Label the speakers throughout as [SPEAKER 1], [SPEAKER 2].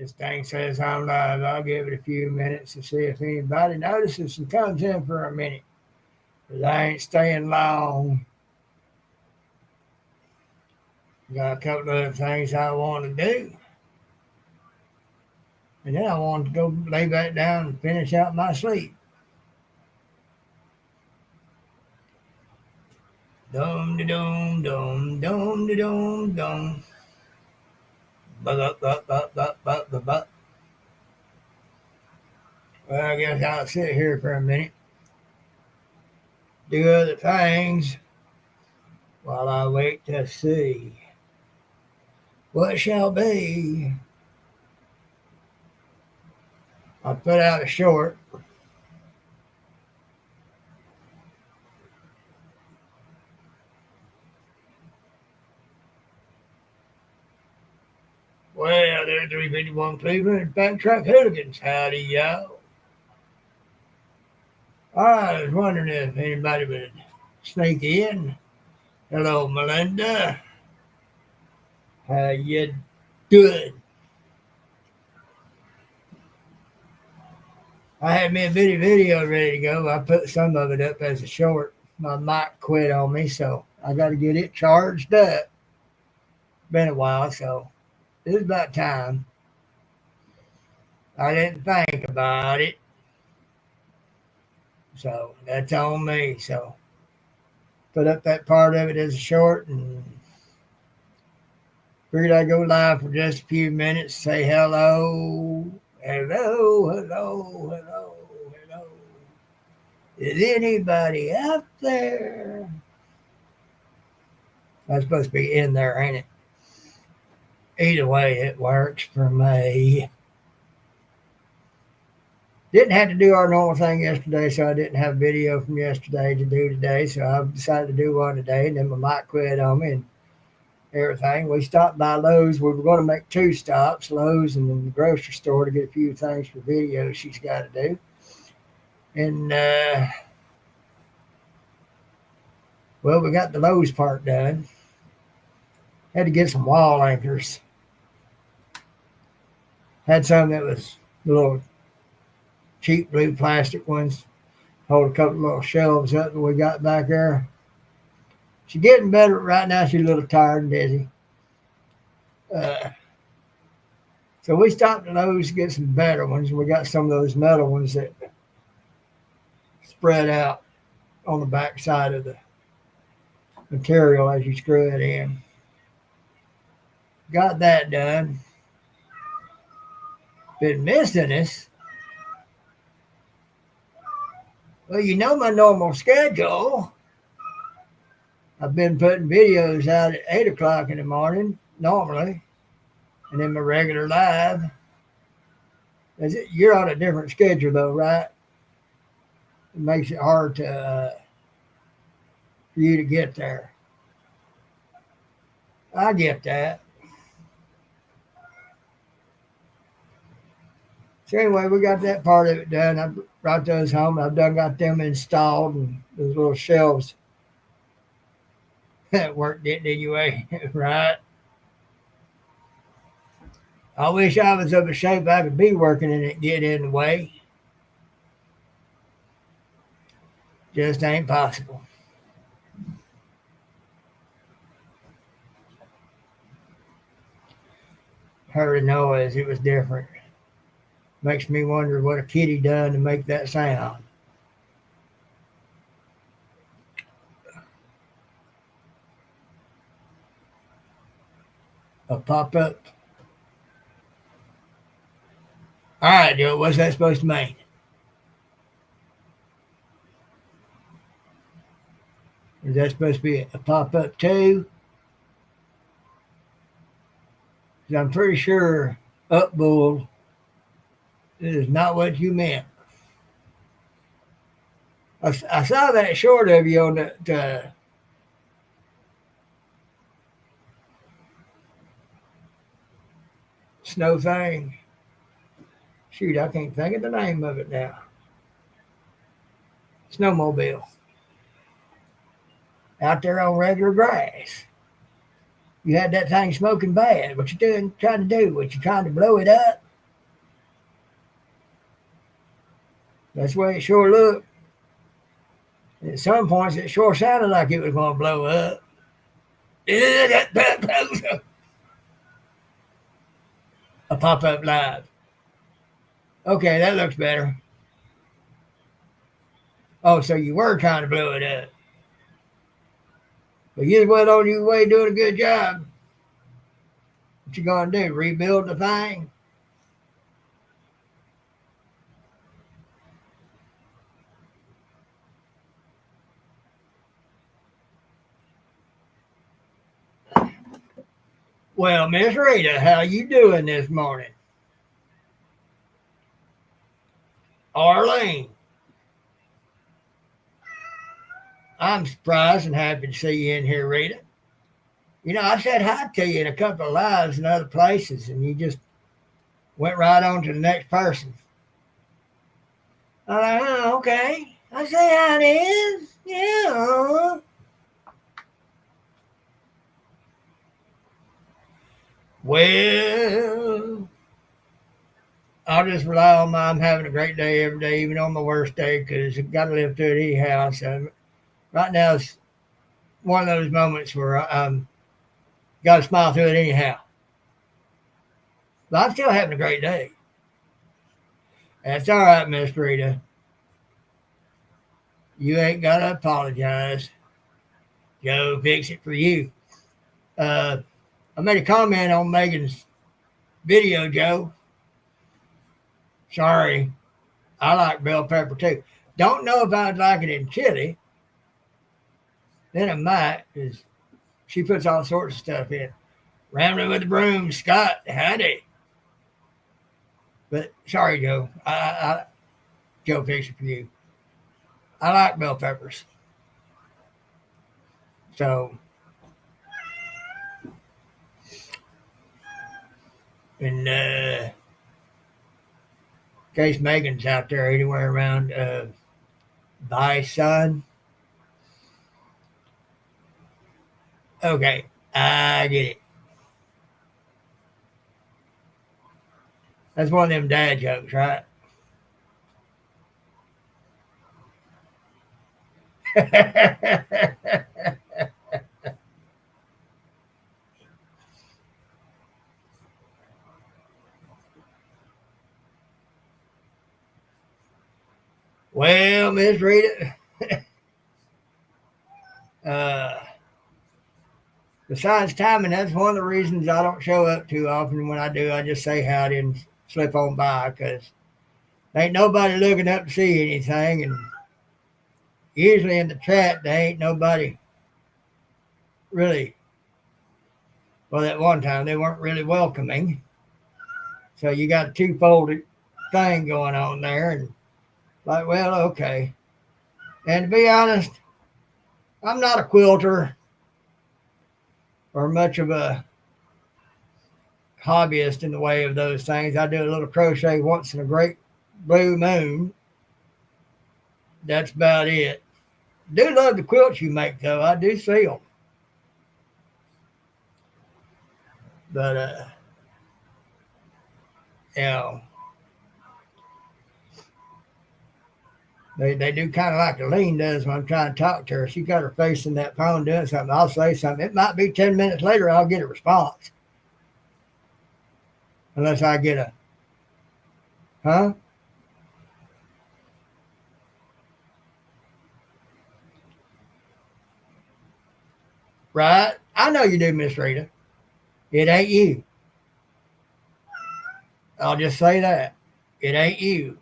[SPEAKER 1] This thing says I'm live. I'll give it a few minutes to see if anybody notices and comes in for a minute. Because I ain't staying long. Got a couple of other things I want to do. And then I want to go lay back down and finish out my sleep. Dum de dum dum dum de dum dum. But up up up up up up up. Well, I guess I'll sit here for a minute, do other things while I wait to see what shall be. I put out a short. Well, there's 351 Cleveland Backtrack Hooligans. Howdy, y'all. I was wondering if anybody would sneak in. Hello, Melinda. How you doing? I had me a video ready to go. I put some of it up as a short. My mic quit on me, so I got to get it charged up. Been a while, so it was about time. I didn't think about it, so that's on me. So put up that part of it as a short and figured I'd go live for just a few minutes, say hello, hello, hello, hello, hello. Is anybody out there? That's supposed to be in there, ain't it? Either way, it works for me. Didn't have to do our normal thing yesterday, so I didn't have video from yesterday to do today, so I decided to do one today, and then my mic quit on me and everything. We stopped by Lowe's. We were going to make 2 stops, Lowe's and then the grocery store, to get a few things for video she's got to do. And, well, we got the Lowe's part done. Had to get some wall anchors. Had some that was the little cheap blue plastic ones. Hold a couple of little shelves up that we got back there. She's getting better right now. She's a little tired and dizzy. So we stopped at Lowe's to get some better ones. We got some of those metal ones that spread out on the back side of the material as you screw it in. Got that done. Been missing us. Well, you know my normal schedule. I've been putting videos out at 8 o'clock in the morning, normally, and then my regular live. You're on a different schedule, though, right? It makes it hard for you to get there. I get that. So anyway, we got that part of it done. I brought those home. I've got them installed, and those little shelves that worked it anyway, right? I wish I was of a shape I could be working and it get in the way. Just ain't possible. Heard a noise. It was different. Makes me wonder what a kitty done to make that sound. A pop-up. All right, Joe, what's that supposed to mean? Is that supposed to be a pop-up too? Because I'm pretty sure up bull is not what you meant. I saw that short of you on the snow thing. Shoot, I can't think of the name of it now. Snowmobile. Out there on regular grass. You had that thing smoking bad. What you trying to do? What you trying to blow it up? That's the way it sure looked. At some points, it sure sounded like it was going to blow up. A pop-up live. Okay, that looks better. Oh, so you were trying to blow it up. But you was on your way doing a good job. What you gonna do? Rebuild the thing? Well, Miss Rita, how you doing this morning? Arlene, I'm surprised and happy to see you in here, Rita. You know, I said hi to you in a couple of lives in other places, and you just went right on to the next person. I'm like, oh, okay. I say how it is. Yeah. Well, I'll just rely on I'm having a great day every day, even on my worst day, because I've got to live through it anyhow. So right now it's one of those moments where I'm got to smile through it anyhow. But I'm still having a great day. That's all right, Miss Rita. You ain't got to apologize. Joe, fix it for you. I made a comment on Megan's video, Joe. Sorry. I like bell pepper too. Don't know if I'd like it in chili. Then I might, because she puts all sorts of stuff in. Rambling with the broom, Scott, howdy. But sorry, Joe. Joe, fix it for you. I like bell peppers. So, in case Megan's out there anywhere around, bye, son. Okay, I get it. That's one of them dad jokes, right? Well, Miss Rita, uh, besides timing, that's one of the reasons I don't show up too often. When I do, I just say howdy and slip on by because ain't nobody looking up to see anything. And usually in the chat, there ain't nobody really. Well, at one time, they weren't really welcoming. So you got a twofold thing going on there. And like, well, okay. And to be honest, I'm not a quilter or much of a hobbyist in the way of those things. I do a little crochet once in a great blue moon. That's about it. Do love the quilts you make, though. I do see them. But, you know, they do kind of like Aline does when I'm trying to talk to her. She got her face in that phone doing something. I'll say something. It might be 10 minutes later I'll get a response. Unless I get a, huh? Right? I know you do, Miss Rita. It ain't you. I'll just say that. It ain't you.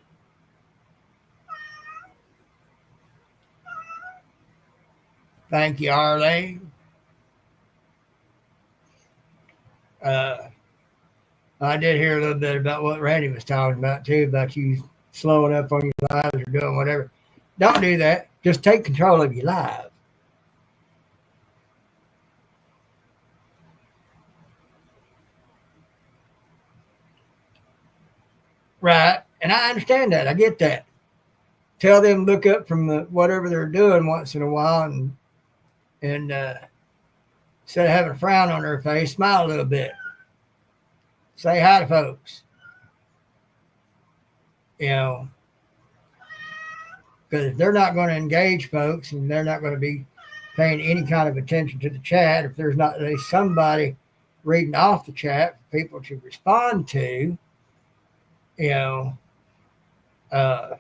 [SPEAKER 1] Thank you, Arlene. I did hear a little bit about what Randy was talking about too, about you slowing up on your lives or doing whatever. Don't do that. Just take control of your life. Right. And I understand that. I get that. Tell them look up from whatever they're doing once in a while and instead of having a frown on their face, smile a little bit. Say hi to folks. You know, Because if they're not going to engage folks and they're not going to be paying any kind of attention to the chat, if there's not at least somebody reading off the chat for people to respond to, you know, uh,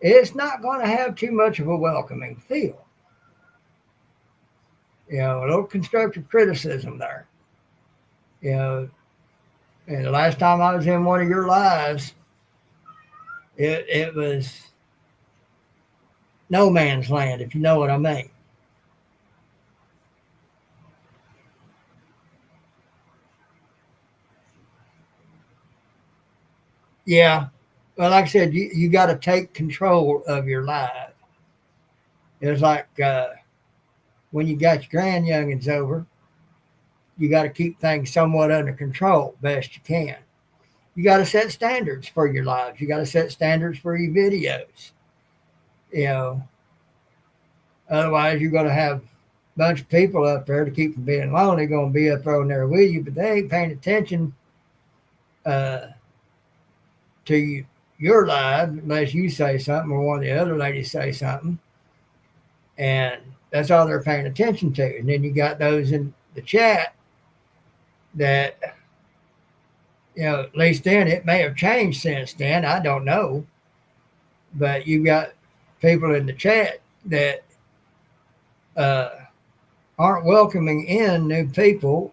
[SPEAKER 1] it's not going to have too much of a welcoming feel. You know, a little constructive criticism there. You know, and the last time I was in one of your lives, it was no man's land, if you know what I mean. Yeah. Well, like I said, you got to take control of your life. It's like when you got your grandyoungins over, you got to keep things somewhat under control best you can. You got to set standards for your lives. You got to set standards for your videos. You know, otherwise you're going to have a bunch of people up there to keep from being lonely going to be up there with you, but they ain't paying attention uh, to your live unless you say something or one of the other ladies say something. And that's all they're paying attention to. And then you got those in the chat that, you know, at least then it may have changed since then. I don't know. But you got people in the chat that aren't welcoming in new people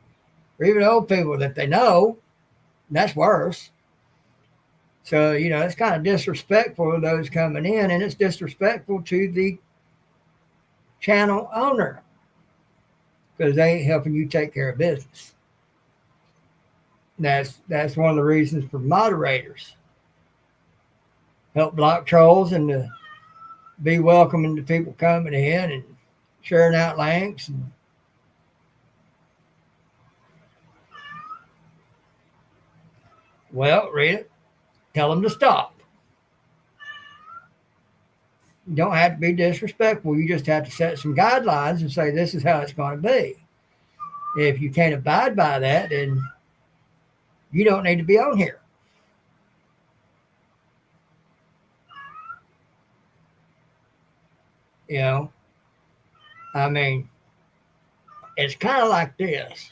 [SPEAKER 1] or even old people that they know. And that's worse. So, you know, it's kind of disrespectful to those coming in, and it's disrespectful to the channel owner because they ain't helping you take care of business. That's one of the reasons for moderators. Help block trolls and to be welcoming to people coming in and sharing out links. And well, read it. Tell them to stop. You don't have to be disrespectful. You just have to set some guidelines and say this is how it's going to be. If you can't abide by that, then you don't need to be on here. You know, I mean, it's kind of like this.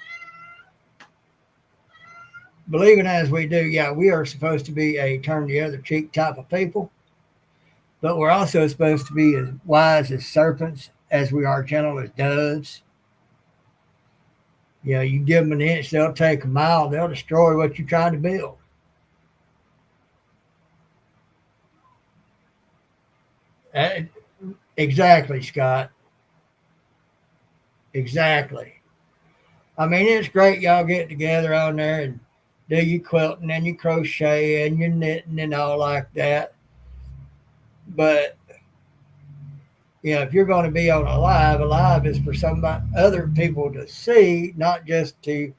[SPEAKER 1] Believing as we do, yeah, we are supposed to be a turn the other cheek type of people, but we're also supposed to be as wise as serpents as we are gentle as doves. You know, you give them an inch, they'll take a mile, they'll destroy what you're trying to build. Exactly, Scott. Exactly. I mean, it's great y'all get together on there and do your quilting and your crochet and your knitting and all like that. But, you know, if you're going to be on a live is for somebody, other people to see, not just to,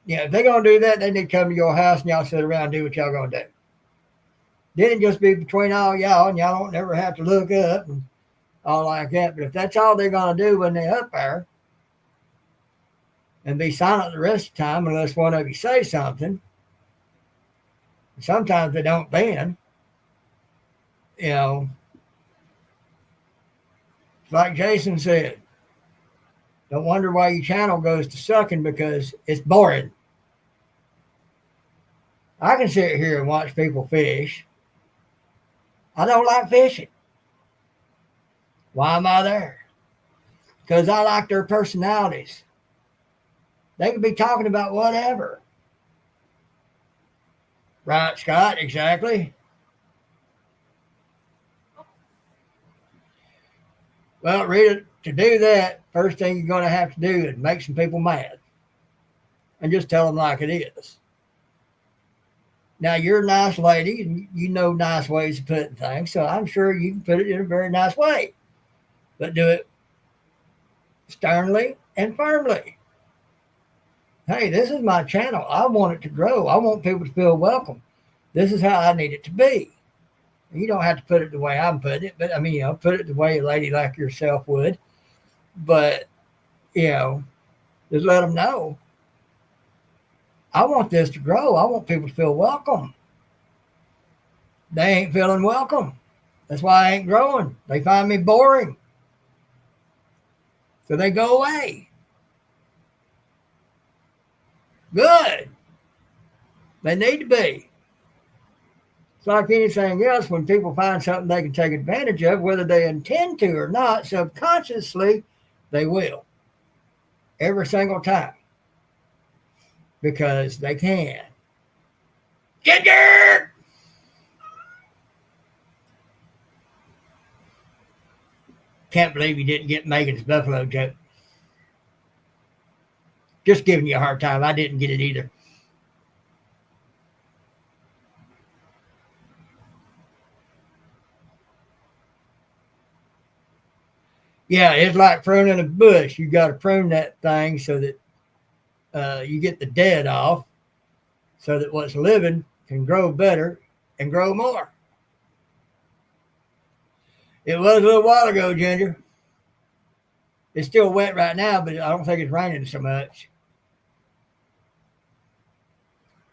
[SPEAKER 1] you know, if they're going to do that, they need to come to your house and y'all sit around and do what y'all going to do. Then it just be between all y'all and y'all don't never have to look up and all like that. But if that's all they're going to do when they're up there, and be silent the rest of the time unless one of you say something. Sometimes they don't then. You know, like Jason said, don't wonder why your channel goes to sucking because it's boring. I can sit here and watch people fish. I don't like fishing. Why am I there? Because I like their personalities. They could be talking about whatever. Right, Scott? Exactly. Well, Rita, to do that, first thing you're going to have to do is make some people mad. And just tell them like it is. Now, you're a nice lady, and you know nice ways of putting things, so I'm sure you can put it in a very nice way. But do it sternly and firmly. Hey, this is my channel. I want it to grow. I want people to feel welcome. This is how I need it to be. You don't have to put it the way I'm putting it, but I mean, you know, put it the way a lady like yourself would. But, you know, just let them know. I want this to grow. I want people to feel welcome. They ain't feeling welcome. That's why I ain't growing. They find me boring. So they go away. Good. They need to be. It's like anything else. When people find something they can take advantage of, whether they intend to or not, subconsciously, they will. Every single time. Because they can. Ginger! Can't believe you didn't get Megan's buffalo joke. Just giving you a hard time. I didn't get it either. Yeah, it's like pruning a bush. You got to prune that thing so that you get the dead off, so that what's living can grow better and grow more. It was a little while ago, Ginger. It's still wet right now, but I don't think it's raining so much.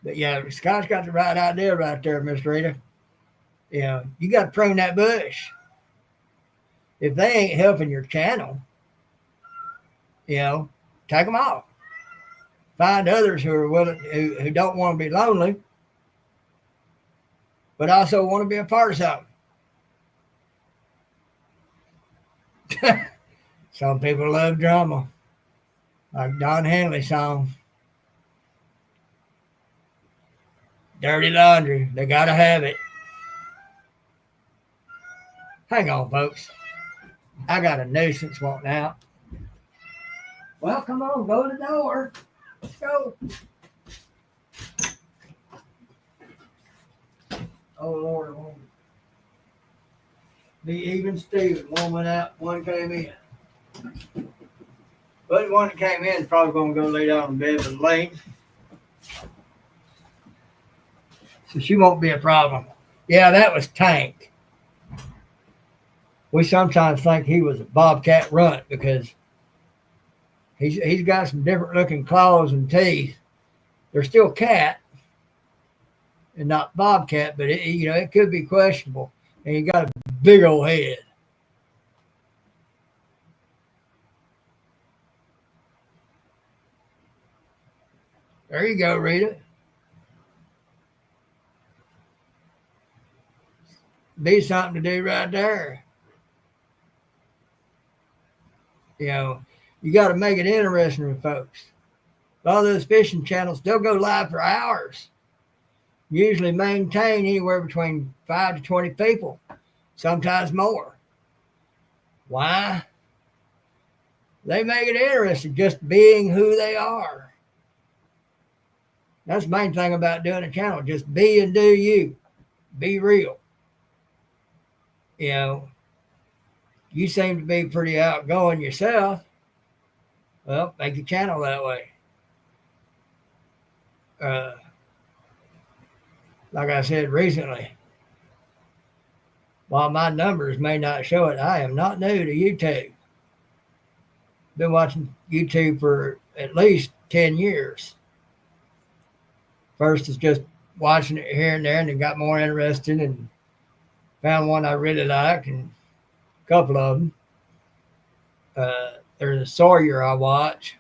[SPEAKER 1] But yeah, Scott's got the right idea right there, Miss Rita. You got to prune that bush. If they ain't helping your channel, take them off. Find others who are willing, who don't want to be lonely, but also want to be a part of something. Some people love drama, like Don Henley's song, "Dirty Laundry." They gotta have it. Hang on, folks. I got a nuisance wanting out. Well, come on, go to the door. Let's go. Oh, Lord, it won't be even Steven. One went out, one came in. But the one that came in is probably going to go lay down in bed with Lane. So she won't be a problem. Yeah, that was Tank. We sometimes think he was a bobcat runt because he's got some different looking claws and teeth. They're still cat and not bobcat, but it could be questionable. And he got a big old head. There you go, Rita. Be something to do right there. You got to make it interesting with folks. A lot of those fishing channels, they'll go live for hours. Usually maintain anywhere between 5 to 20 people, sometimes more. Why? They make it interesting, just being who they are. That's the main thing about doing a channel. Just be and do you. Be real. You seem to be pretty outgoing yourself. Well, make your channel that way. Like I said recently, while my numbers may not show it, I am not new to YouTube. Been watching YouTube for at least 10 years. First is just watching it here and there, and then got more interested and found one I really liked, and a couple of them. There's a Sawyer I watch.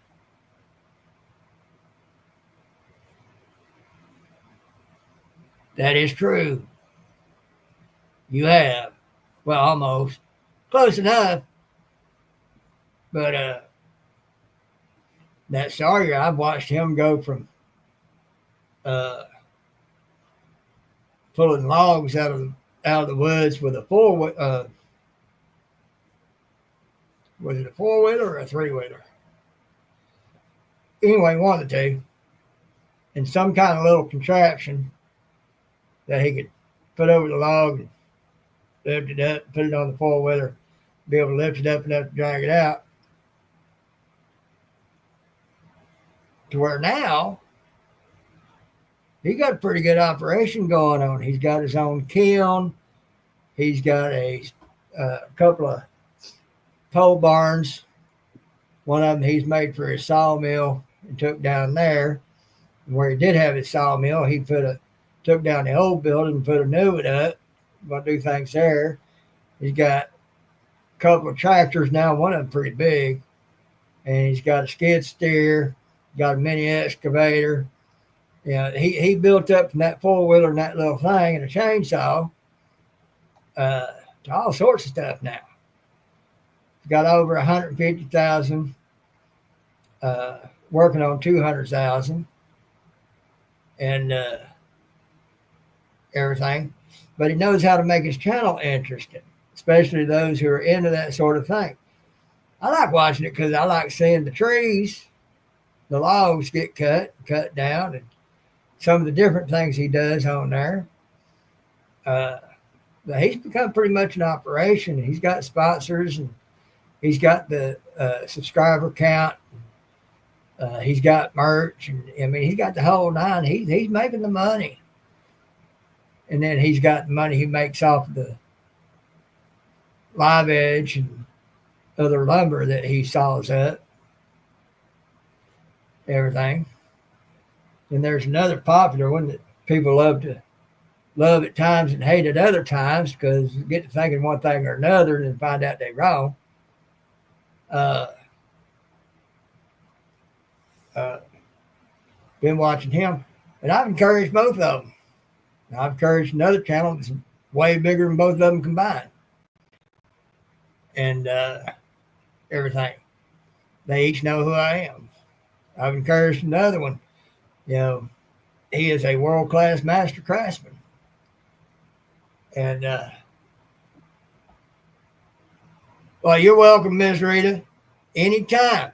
[SPEAKER 1] That is true. You have. Well, almost. Close enough. But that Sawyer, I've watched him go from pulling logs out of the woods with a was it a 4-wheeler or a 3-wheeler? Anyway, one of the two. And some kind of little contraption that he could put over the log and lift it up, put it on the 4-wheeler, be able to lift it up enough to drag it out. To where now, he got a pretty good operation going on. He's got his own kiln. He's got a couple of pole barns. One of them he's made for his sawmill and took down there. Where he did have his sawmill, he took down the old building and put a new one up. going to do things there. He's got a couple of tractors now, one of them pretty big, and he's got a skid steer, got a mini excavator. He built up from that four-wheeler and that little thing and a chainsaw to all sorts of stuff now. He's got over 150,000, working on 200,000, and everything. But he knows how to make his channel interesting, especially those who are into that sort of thing. I like watching it because I like seeing the trees, the logs get cut down, and some of the different things he does on there. But he's become pretty much an operation. He's got sponsors, and he's got the subscriber count. He's got merch, and I mean, he's got the whole nine. He's making the money, and then he's got the money he makes off of the live edge and other lumber that he saws up, everything. And there's another popular one that people love at times and hate at other times because you get to thinking one thing or another and find out they're wrong. Been watching him, and I've encouraged both of them. I've encouraged another channel that's way bigger than both of them combined, and everything. They each know who I am. I've encouraged another one. He is a world-class master craftsman, and well, you're welcome, Miss Rita, anytime.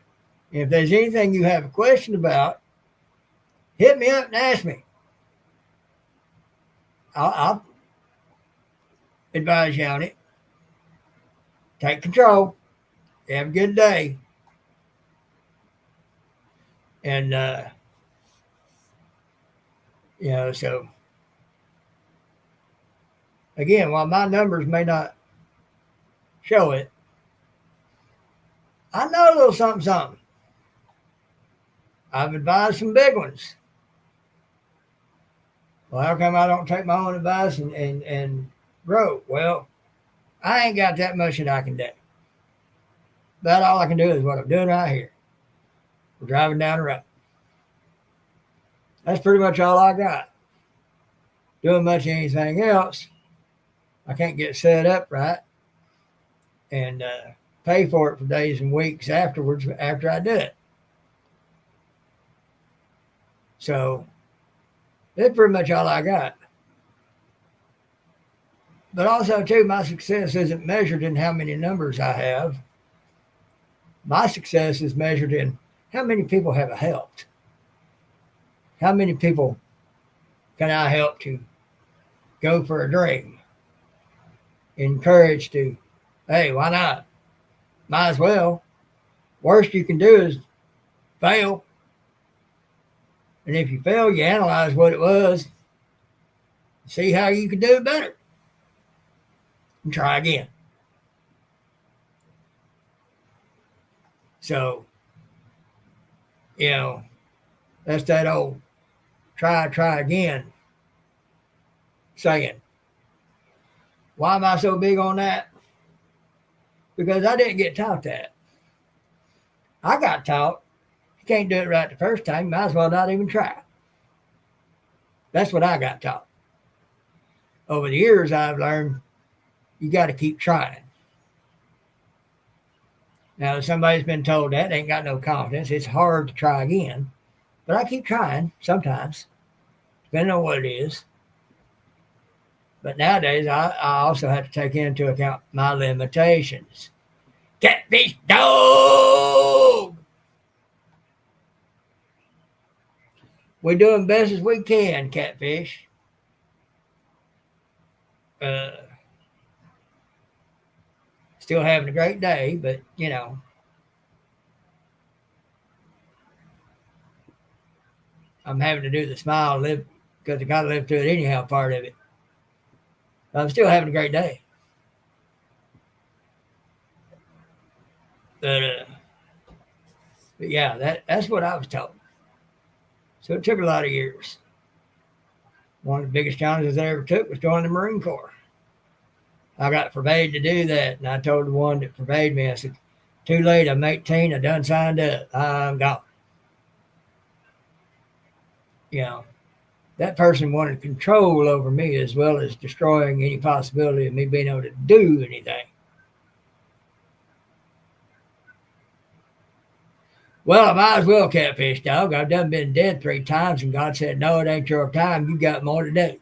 [SPEAKER 1] If there's anything you have a question about, hit me up and ask me. I'll advise you on it. Take control. Have a good day. And, so, again, while my numbers may not show it, I know a little something, something. I've advised some big ones. Well, how come I don't take my own advice and grow? Well, I ain't got that much that I can do. About all I can do is what I'm doing right here. We're driving down the road. That's pretty much all I got. Doing much of anything else, I can't get set up right and pay for it for days and weeks afterwards after I do it. So that's pretty much all I got. But also, too, my success isn't measured in how many numbers I have. My success is measured in how many people have I helped. How many people can I help to go for a dream? Encourage to, hey, why not? Might as well. Worst you can do is fail. And if you fail, you analyze what it was, see how you can do it better, and try again. So, that's that old try again saying. Why am I so big on that? Because I didn't get taught that. I got taught, you can't do it right the first time, you might as well not even try. That's what I got taught. Over the years, I've learned you got to keep trying. Now, if somebody's been told that, they ain't got no confidence. It's hard to try again. But I keep trying sometimes, depending on what it is. But nowadays, I also have to take into account my limitations. Catfish dog! We're doing best as we can, Catfish. Still having a great day, but, I'm having to do the smile live because I got to live through it anyhow, part of it. But I'm still having a great day. But yeah, that's what I was told. So it took a lot of years. One of the biggest challenges I ever took was joining the Marine Corps. I got forbade to do that. And I told the one that forbade me, I said, too late, I'm 18, I done signed up. I'm gone. You know, that person wanted control over me as well as destroying any possibility of me being able to do anything. Well, I might as well catfish, dog. I've done been dead 3 times, and God said, no, it ain't your time. You got more to do.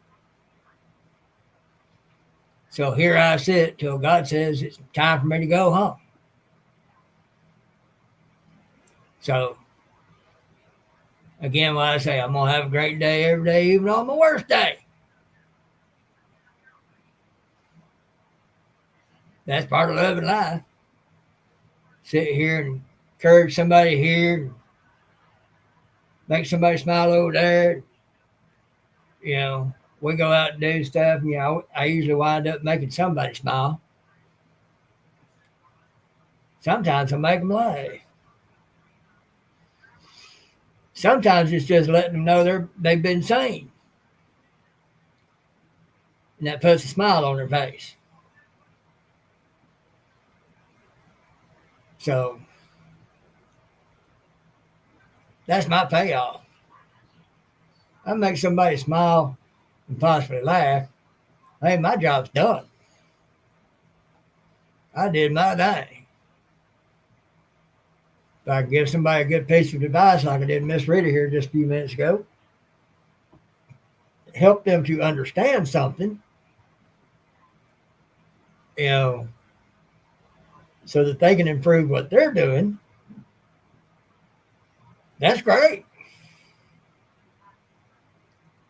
[SPEAKER 1] So here I sit till God says it's time for me to go home. So, again, what I say, I'm going to have a great day every day, even on my worst day. That's part of living life. Sit here and encourage somebody here, make somebody smile over there. You know, we go out and do stuff. You know, I usually wind up making somebody smile. Sometimes I make them laugh. Sometimes it's just letting them know they've been seen, and that puts a smile on their face. So that's my payoff. I make somebody smile and possibly laugh. Hey, my job's done. I did my thing. If I can give somebody a good piece of advice, like I did Miss Rita here just a few minutes ago, help them to understand something, you know, so that they can improve what they're doing, that's great.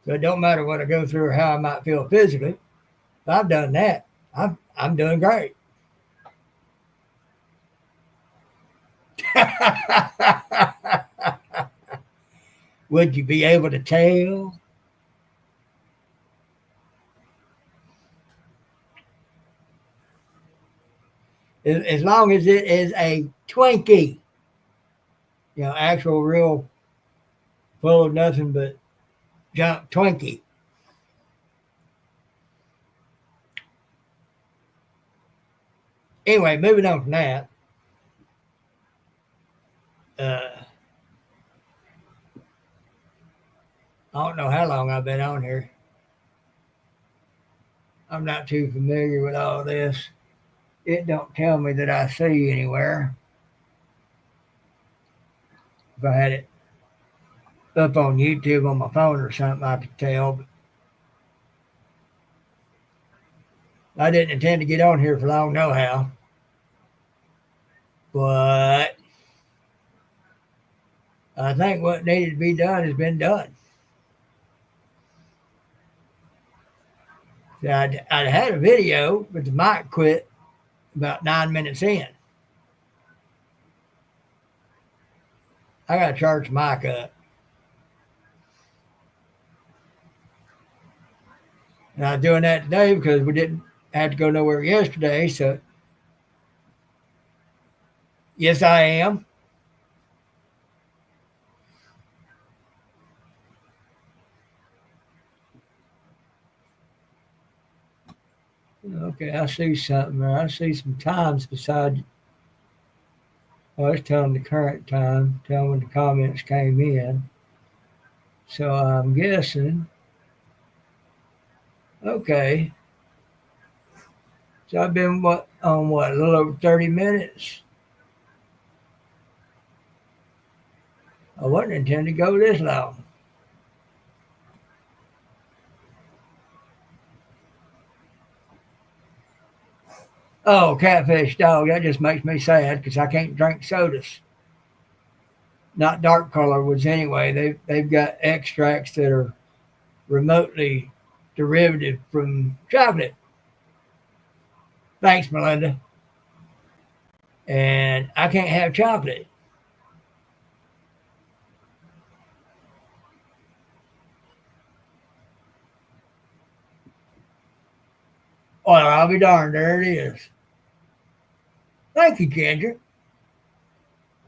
[SPEAKER 1] So it don't matter what I go through or how I might feel physically. If I've done that, I'm doing great. Would you be able to tell? As long as it is a Twinkie, you know, actual real full of nothing but junk Twinkie. Anyway, moving on from that. Uh, I don't know how long I've been on here. I'm not too familiar with all this. It don't tell me that I see anywhere. If I had it up on YouTube on my phone or something, I could tell. But I didn't intend to get on here for long, no how. But I think what needed to be done has been done. I'd had a video, but the mic quit about 9 minutes in. I got to charge the mic up. And I was doing that today because we didn't have to go nowhere yesterday. So, yes, I am. Okay, I see something there. I see some times beside. Oh, it's telling the current time, telling when the comments came in. So I'm guessing. Okay. So I've been a little over 30 minutes. I wasn't intending to go this long. Oh, catfish dog. That just makes me sad because I can't drink sodas. Not dark color ones anyway. They've got extracts that are remotely derivative from chocolate. Thanks, Melinda. And I can't have chocolate. Well, I'll be darned. There it is. Thank you, Ginger.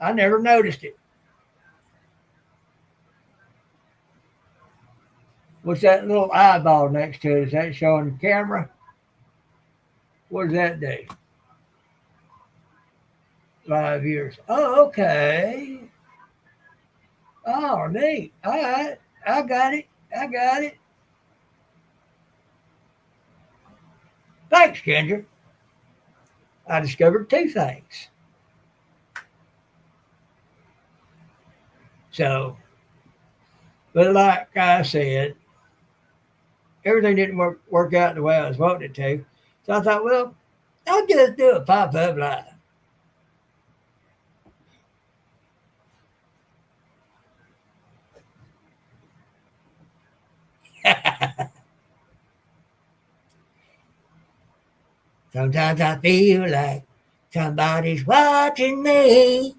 [SPEAKER 1] I never noticed it. What's that little eyeball next to it? Is that showing the camera? What does that do? Live viewers. Oh, okay. Oh, neat. All right. I got it. I got it. Thanks, Ginger. I discovered two things. So, but like I said, everything didn't work out the way I was wanting it to. So I thought, well, I'll just do a pop-up live. Sometimes I feel like somebody's watching me.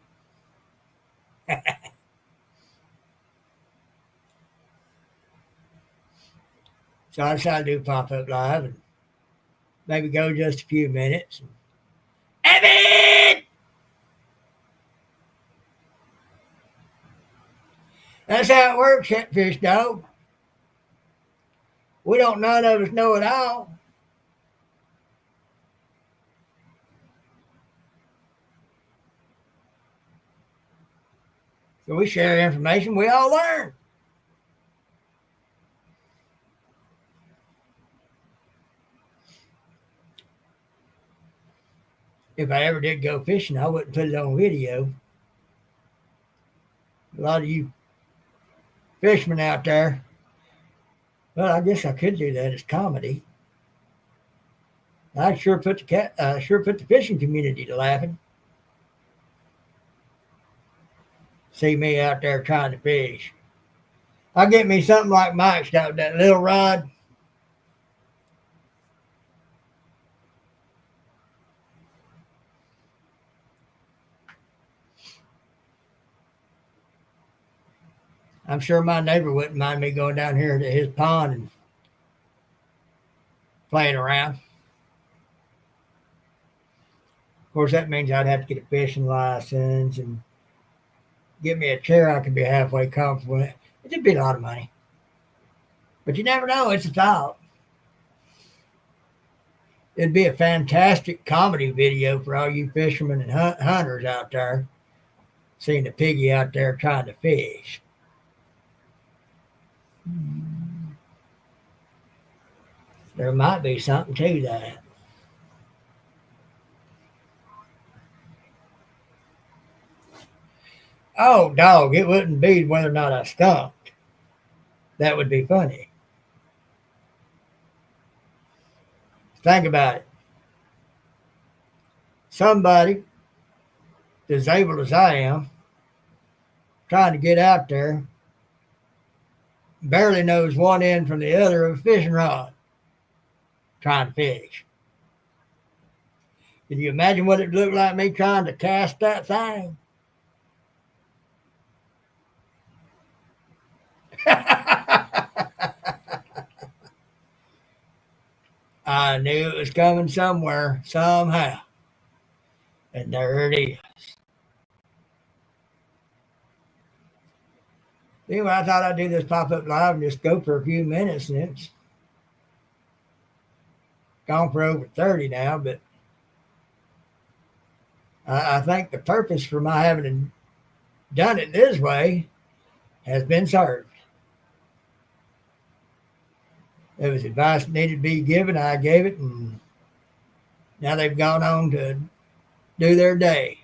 [SPEAKER 1] So I decided to do pop-up live and maybe go just a few minutes. Evan! That's how it works, fish dog. We don't none of us know it all. So we share information we all learn. If I ever did go fishing, I wouldn't put it on video. A lot of you fishermen out there, well, I guess I could do that as comedy. I'd sure put the fishing community to laughing. See me out there trying to fish. I'll get me something like Mike's got that little rod. I'm sure my neighbor wouldn't mind me going down here to his pond and playing around. Of course, that means I'd have to get a fishing license and get me a chair I could be halfway comfortable with. It'd be a lot of money. But you never know, it's a thought. It'd be a fantastic comedy video for all you fishermen and hunters out there, seeing the piggy out there trying to fish. There might be something to that. Oh, dog, it wouldn't be whether or not I skunked. That would be funny. Think about it. Somebody as able as I am, trying to get out there, barely knows one end from the other of a fishing rod, trying to fish. Can you imagine what it looked like me trying to cast that thing? I knew it was coming somewhere, somehow. And there it is. Anyway, I thought I'd do this pop-up live and just go for a few minutes, and it's gone for over 30 now, but I think the purpose for my having done it this way has been served. There was advice that needed to be given, I gave it, and now they've gone on to do their day.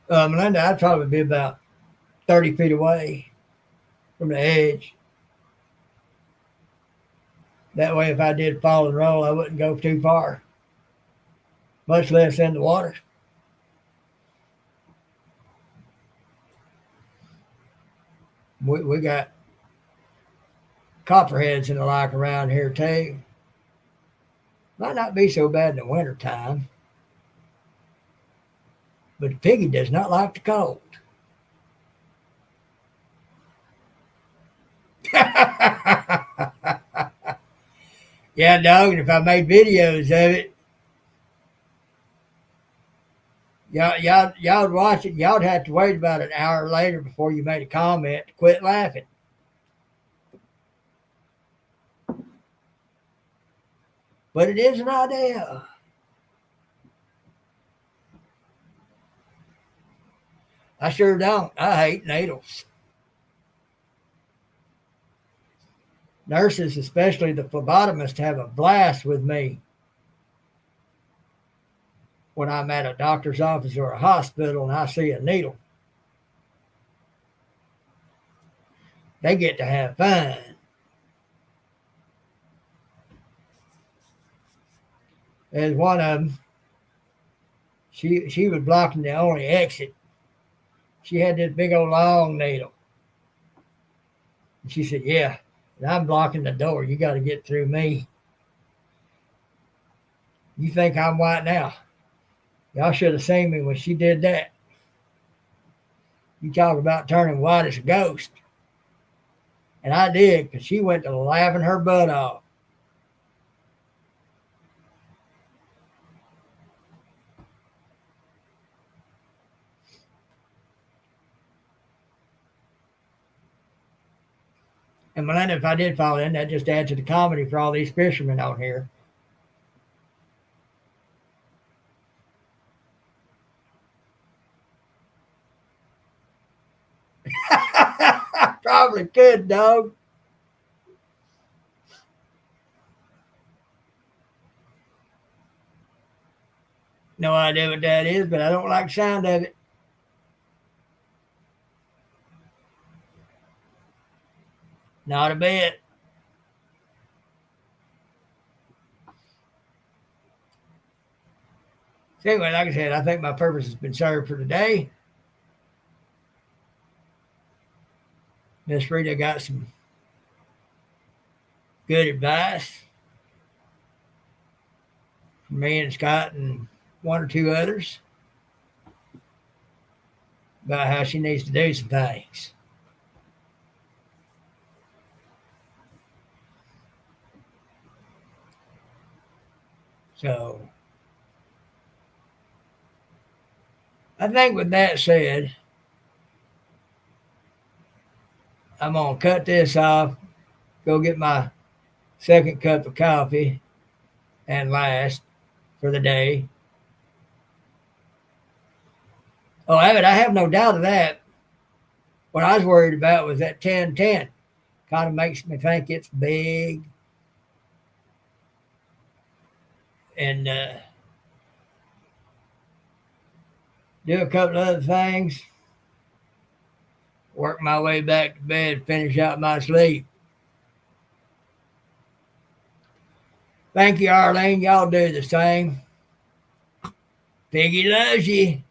[SPEAKER 1] Melinda, I'd probably be about 30 feet away from the edge. That way, if I did fall and roll, I wouldn't go too far, much less in the water. We got copperheads and the like around here too. Might not be so bad in the wintertime, but the piggy does not like the cold. Yeah, dog, and if I made videos of it, y'all would watch it. Y'all'd have to wait about an hour later before you made a comment to quit laughing. but it is an idea. I sure don't. I hate needles. Nurses, especially the phlebotomists, have a blast with me when I'm at a doctor's office or a hospital and I see a needle. They get to have fun. There's one of them. She was blocking the only exit. She had this big old long needle. And she said, "Yeah, and I'm blocking the door. You got to get through me. You think I'm white now? Y'all should have seen me when she did that. You talk about turning white as a ghost." And I did, because she went to laughing her butt off. And Melinda, if I did fall in, that just adds to the comedy for all these fishermen on here. Probably could, dog. No idea what that is, but I don't like the sound of it. Not a bit. So anyway, like I said, I think my purpose has been served for today. Miss Rita got some good advice from me and Scott and one or two others about how she needs to do some things. So I think with that said, I'm going to cut this off, go get my second cup of coffee, and last for the day. Oh, I have no doubt of that. What I was worried about was that 1010. Kind of makes me think it's big. And do a couple other things. Work my way back to bed, finish out my sleep. Thank you, Arlene. Y'all do the same. Piggy loves you.